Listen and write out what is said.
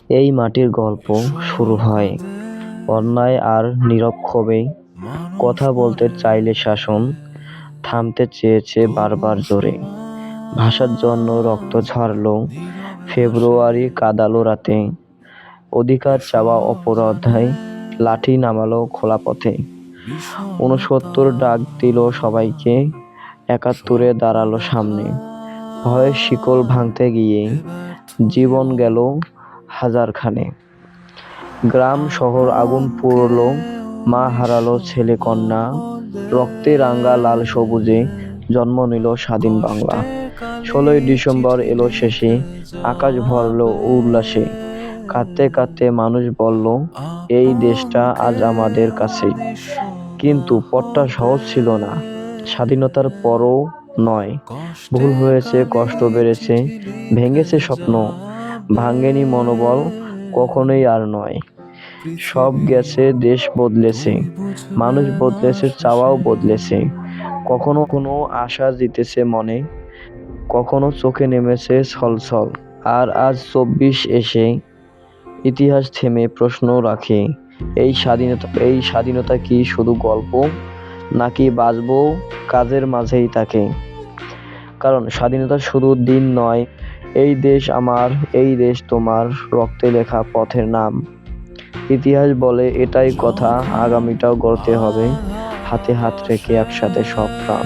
এই মাটির গল্প শুরু হয় অন্যায় আর নিরক্ষোভে। কথা বলতে চাইলে শাসন, থামতে চেয়েছে বারবার জোরে। ভাষার জন্য রক্ত ঝরলো, ফেব্রুয়ারি কাঁদালো রাতে। অধিকার চাওয়া অপরাধায় লাঠি নামালো খোলা পথে। ৬৯ ডাক দিল সবাইকে, ৭১ দাঁড়ালো সামনে। ভয়ের শিকল ভাঙতে গিয়ে জীবন গেল হাজারখানে। গ্রাম শহর আগুন পুড়লো, মা হারালো ছেলে কন্যা। রক্তে রাঙা লাল সবুজে জন্ম নিল স্বাধীন বাংলা। ১৬ই ডিসেম্বর এলো শেষে, আকাশ ভরল উল্লাসে। কাঁদতে কাঁদতে মানুষ বলল, এই দেশটা আজ আমাদের কাছে। কিন্তু পথটা সহজ ছিল না, স্বাধীনতার পরও নয়। ভুল হয়েছে, কষ্ট বেড়েছে, ভেঙেছে স্বপ্ন, ভাঙেনি মনোবল, কখনোই আর নয়। সব গেছে, দেশ বদলেছে, মানুষ বদলেছে, চাওয়াও বদলেছে। কখনো কোনো আশা জিতেছে মনে, কখনো চোখে নেমেছে ছলছল। আর আজ ২৪ এসে ইতিহাস থেমে প্রশ্ন রাখে, এই স্বাধীনতা কি শুধু গল্প, নাকি বাঁচবো কাজের মাঝেই তাকে? কারণ স্বাধীনতা শুধু দিন নয়, এই দেশ আমার, এই দেশ তোমার, রক্তে লেখা পথের নাম। ইতিহাস বলে এটাই কথা, আগামীটাও গড়তে হবে হাতে হাত রেখে একসাথে সব প্রাণ।